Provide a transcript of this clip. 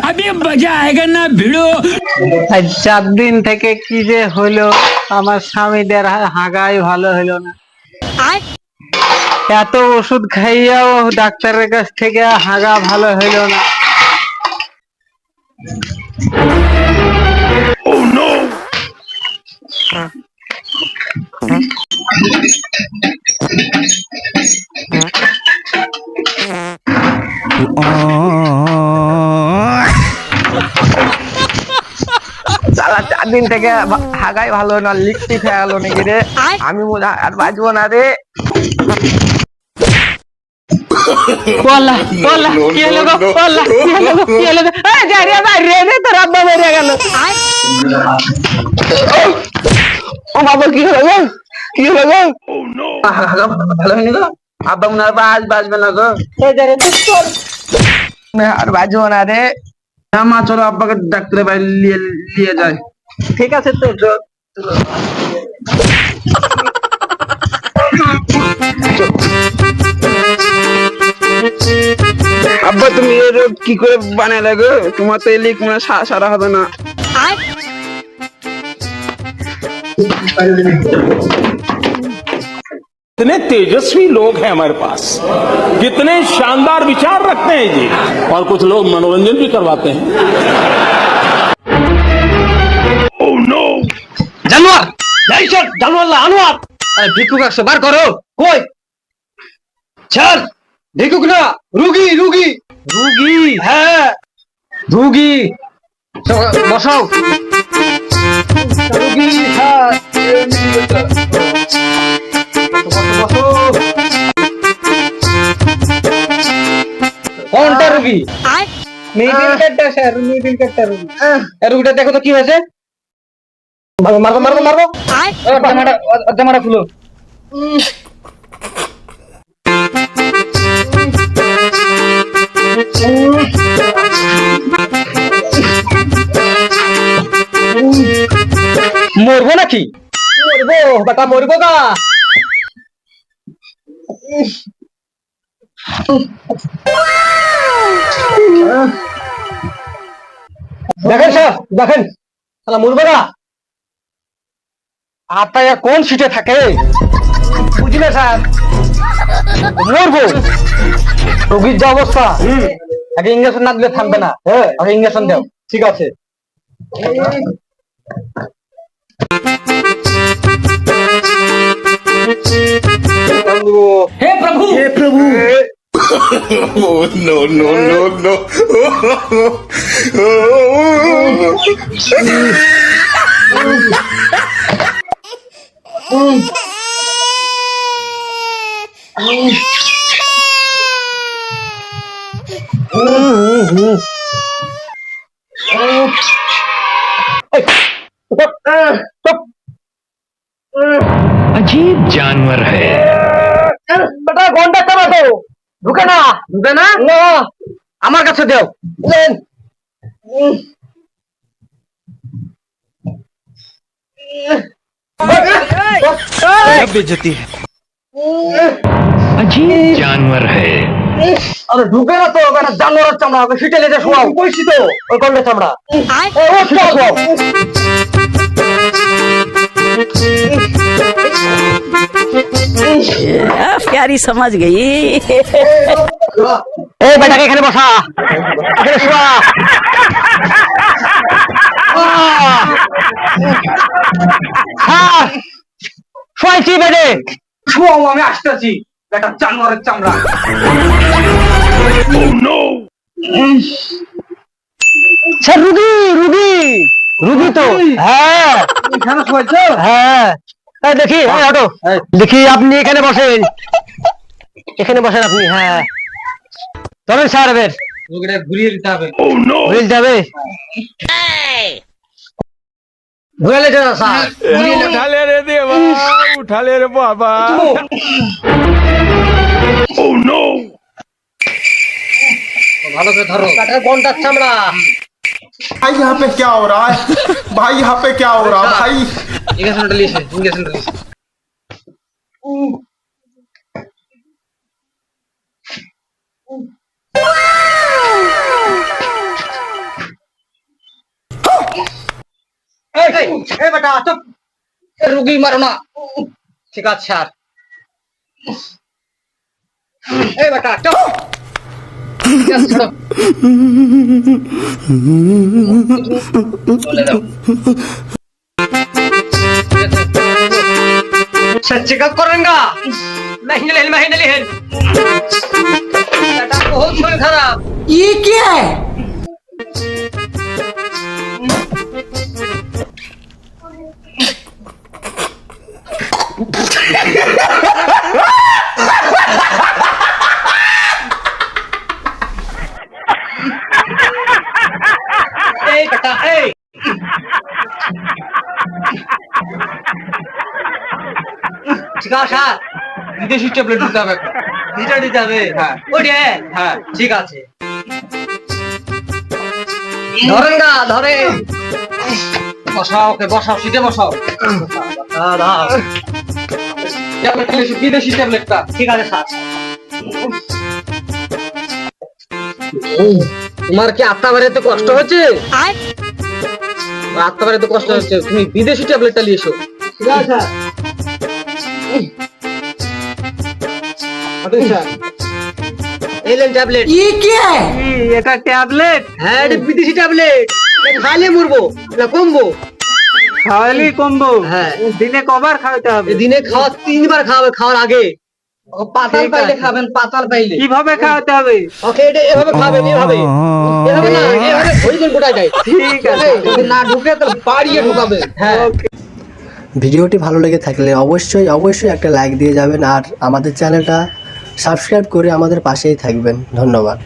अभी मजा आएगा ना भिड़ो। 4 দিন থেকে কি যে হলো, আমার স্বামীদের হাগাই ভালো হলো না। এত ওষুধ খাইয়াও ডাক্তারের কাছ থেকে হাগা ভালো হলো না। সারা 4 দিন থেকে হাগাই ভালো না, লিপস্টিক হয়ে গেল নাকি রে? আমি মনে হয় আর বাঁচবো না রে। বলা বলা কি হলো গো, বলা কি হলো গো, কি হলো গো? এই যা রে ভাই রে রে, তোর আব্বা মরে গেল। ও বাবা, কি হলো গো, কি হলো গো? হাগা ভালো হয়নি গো, আব্বা মনে হয় বাঁচবে না গো। এই যা রে, তুই চল। আর বাঁচবো না রে। মা চলো, আব্বাকে ডাক্তারের বাড়ি নিয়ে যায়। ঠিক আছে তো। আব্বা তুমি এর কি করে বানালে গো? তোমার তো এলিক মানে সারা হবে না। कितने तेजस्वी लोग हैं हमारे पास, कितने शानदार विचार रखते हैं जी। और कुछ लोग मनोरंजन भी करवाते हैं। Oh no! জানোয়ার এই চল, জানোয়ার লা আনোয়ার। আরে ভিক্ষুক আসছে, বার করো। কই চল, ভিক্ষুক না, রুগী রুগী রুগী। হ্যাঁ রুগী, বসাও। রুগী হ্যাঁ, কোনটা রুগী? মিডিল কাটটা স্যার, মিডিল কাটটা রুগী। রুগীটা দেখো তো কি হয়েছে। মারবো মারবো মারবো। জামাটা খুলো। মরবো নাকি? মরবো বেটা, মরবো না। দেখেন স্যার, দেখেন মরবো না। আপনার কোন সিটে থাকে বুঝি না স্যার। মরবো, রোগীর যে অবস্থা, আগে ইঞ্জেকশন না দিলে থাকবে না। হ্যাঁ আগে ইঞ্জেকশন দাও। ঠিক আছে। हे प्रभु, हे प्रभु। Oh, no, no, no, no. अजीब जानवर है। বেটা ঘন্টা চালা তো, ঢুকে না ঢুকে না। না আমার কাছে দেও। बेइज्जती है। अजीब जानवर है। আরে ঢুকে না তো, বেটা জানোয়ারের চামড়া, ওকে সিটে লেজে শোয়াও। কইছি তো ওই গন্ডা চামড়া। ও সিটে শোয়াও। प्यारी समझ गई। এই বেটাকে এখানে বসা, এখানে শোয়া। শোয়াইছি বেডে, শোয়াও, আমি আসতেছি। বেটা জানোয়ারের চামড়া। Oh no! স্যার রুগী রুগী রুগী তো। হ্যাঁ এখানে শোয়াইছো? হ্যাঁ দেখি, হটো দেখি। আপনি এখানে বসেন, এখানে বসেন আপনি। হ্যাঁ ধরেন স্যার, এবার রুগীটা ঘুরিয়ে দিতে হবে। Oh no! ঘুরিয়ে দিতে হবে। ঘুরালে যাও স্যার। उठा ले रे देवा, उठा ले रे बाबा। Oh no! ভালো করে ধরো, কাঠের ঘন্টার চামড়া। भाई यहाँ पे क्या हो रहा है? भाई यहाँ पे क्या हो रहा है भाई? इंजेक्शन रिलीज है, इंजेक्शन रिलीज। এই বেটা চুপ, রুগী মারো না। ঠিক আছে স্যার। এই বেটা চুপ, ঠিক আছে, ছাড়ো। চলে যাও। স্যার চেক আপ করেন গা। नहीं नहीं नहीं नहीं है बेटा बहुत शरीर खराब। ये क्या है? এই বেটা এই ঠিক আছে স্যার, বিদেশি ট্যাবলেট দিতে হবে। ভিতরে দিতে হবে। হ্যাঁ। ওইটা হ্যাঁ। ঠিক আছে, ধরেন গা ধরে। বসাও, ওকে বসাও, সিটে বসাও। দাও ট্যাবলেটটা নিয়েছি, বিদেশি ট্যাবলেটটা। ঠিক আছে স্যার। তোমার কি আত্মা বাড়িতে কষ্ট হচ্ছে? আত্মা বাড়িতে কষ্ট হচ্ছে, তুমি বিদেশি ট্যাবলেটটা নিয়ে এসো। ঠিক আছে স্যার। এলেন ট্যাবলেট। ये क्या है? এটা ট্যাবলেট? হ্যাঁ এটা বিদেশি ট্যাবলেট। খাইলে মরবো না কমবো? খাওয়ালেই কমবো। হ্যাঁ দিনে কবার খাওয়াতে হবে? দিনে খাওয়া 3 বার খাওয়াবে, খাওয়ার আগে। পাতাল পাইলে খাবেন, পাতাল পাইলে। কিভাবে খাওয়াতে হবে? ওকে এটা এভাবে খাবেন, এভাবে এভাবে না, এভাবে হরিজন গোটায় যায়। ঠিক আছে। যদি না ঢুকে তো বাড়িয়ে ঢুকাবে। হ্যাঁ ভিডিওটি ভালো লেগে থাকলে অবশ্যই অবশ্যই একটা লাইক দিয়ে যাবেন আর আমাদের চ্যানেলটা সাবস্ক্রাইব করে আমাদের পাশেই থাকবেন। ধন্যবাদ।